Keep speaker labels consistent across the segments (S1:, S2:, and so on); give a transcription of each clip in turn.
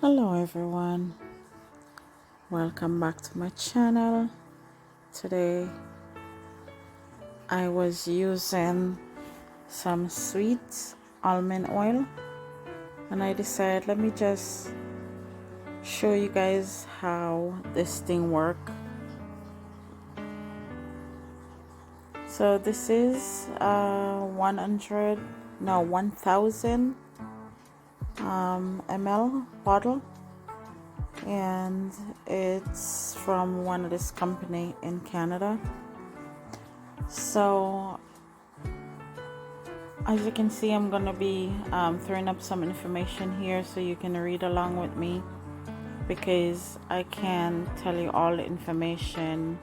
S1: Hello everyone, welcome back to my channel. Today I was using some sweet almond oil and I decided let me just show you guys how this thing works. So this is 1000 ml bottle, and it's from one of this company in Canada. So as you can see, I'm gonna be throwing up some information here so you can read along with me, because I can't tell you all the information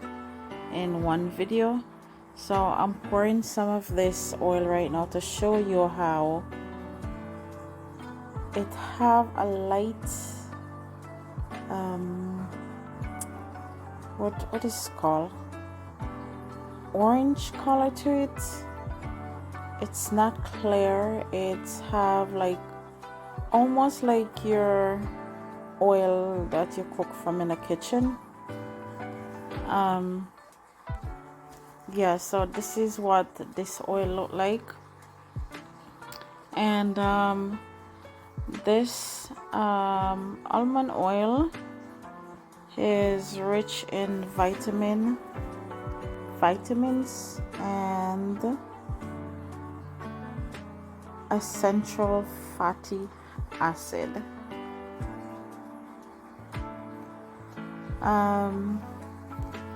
S1: in one video. So I'm pouring some of this oil right now to show you how it have a light what is it called, orange color to it. It's not clear. It's have like almost like your oil that you cook from in the kitchen. Yeah, so this is what this oil look like. And this almond oil is rich in vitamins and essential fatty acid.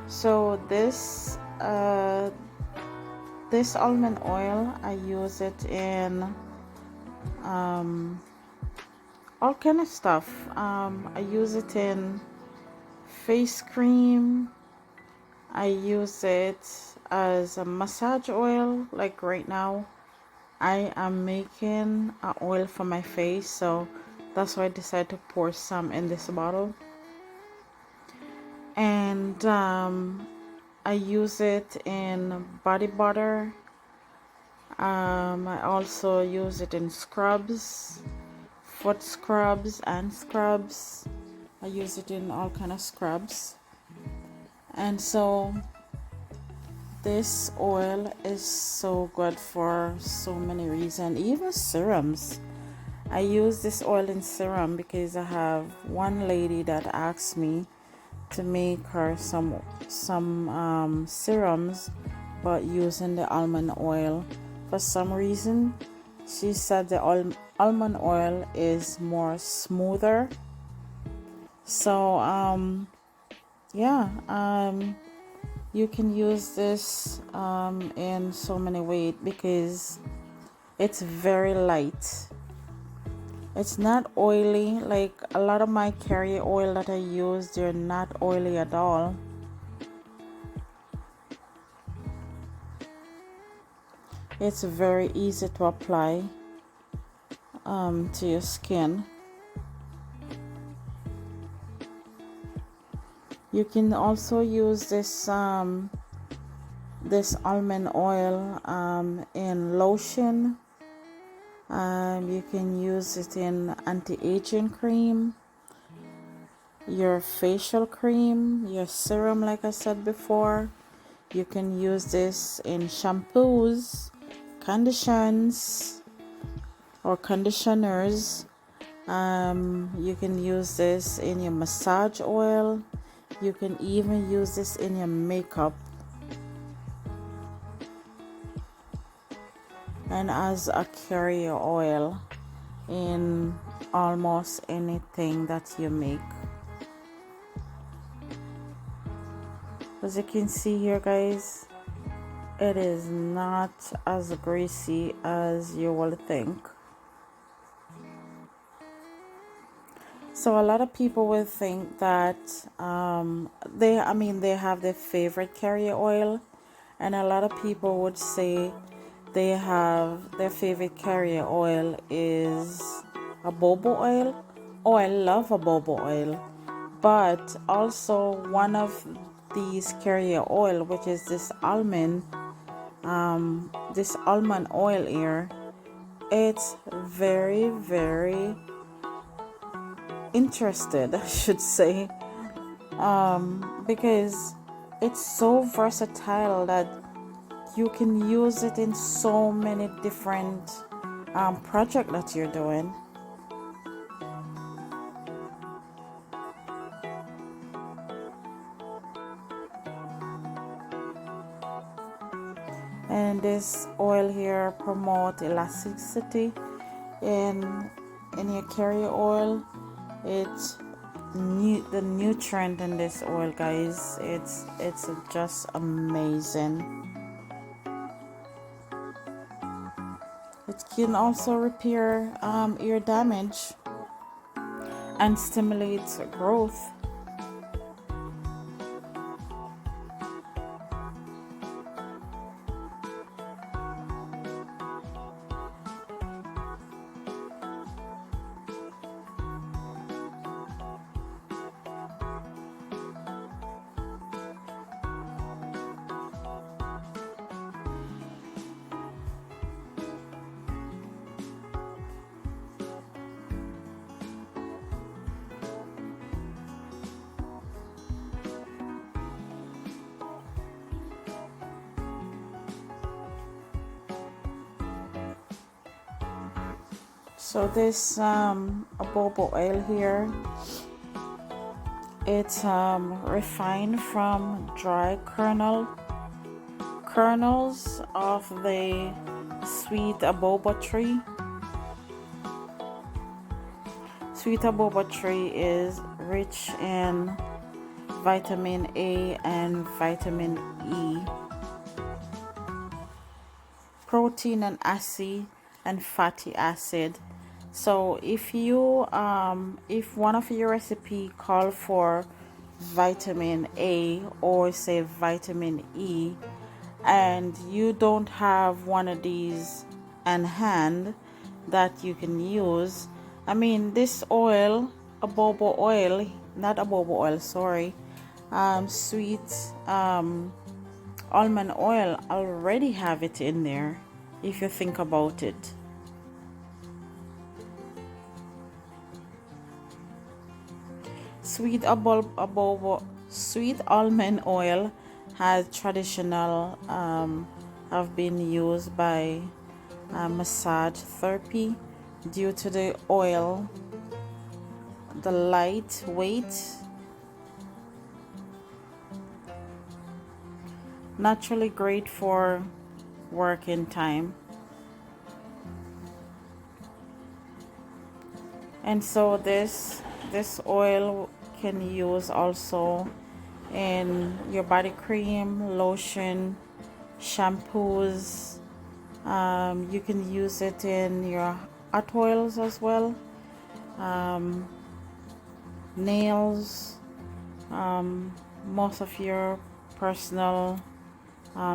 S1: So this almond oil, I use it in all kind of stuff. I use it in face cream. I use it as a massage oil. Like right now I am making an oil for my face, so that's why I decided to pour some in this bottle. And I use it in body butter. I also use it in scrubs, foot scrubs and scrubs. I use it in all kind of scrubs. And so this oil is so good for so many reasons, even serums. I use this oil in serum because I have one lady that asked me to make her some serums, but using the almond oil. For some reason, she said the almond oil is more smoother. So you can use this in so many ways because it's very light. It's not oily like a lot of my carrier oil that I use. They're not oily at all. It's very easy to apply to your skin. You can also use this almond oil in lotion. You can use it in anti-aging cream, your facial cream, your serum, like I said before. You can use this in shampoos, conditions, or conditioners. You can use this in your massage oil. You can even use this in your makeup and as a carrier oil in almost anything that you make. As you can see here, guys, it is not as greasy as you will think. So a lot of people will think that they have their favorite carrier oil, and a lot of people would say they have their favorite carrier oil is a bobo oil. Oh, I love a bobo oil. But also one of these carrier oil, which is this almond oil here, it's very, very interested, I should say, because it's so versatile that you can use it in so many different projects that you're doing. And this oil here promote elasticity in your carrier oil. It's the nutrient in this oil, guys, it's just amazing. It can also repair ear damage and stimulates growth. So this boba oil here, it's refined from dry kernels of the sweet boba tree. Sweet boba tree is rich in vitamin A and vitamin E, protein and acid and fatty acid. So if you if one of your recipe call for vitamin A or say vitamin E, and you don't have one of these on hand that you can use, I mean, this oil, boba oil, not boba oil, sorry, sweet almond oil already have it in there if you think about it. Sweet almond oil has traditional have been used by massage therapy due to the oil, the light weight, naturally great for working time. And so this oil can use also in your body cream, lotion, shampoos. You can use it in your hot oils as well, nails, most of your personal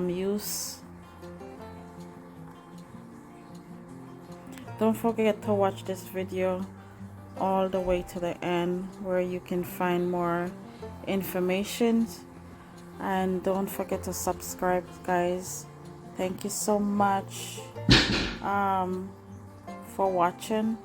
S1: use. Don't forget to watch this video all the way to the end where you can find more information, and don't forget to subscribe, guys. Thank you so much for watching.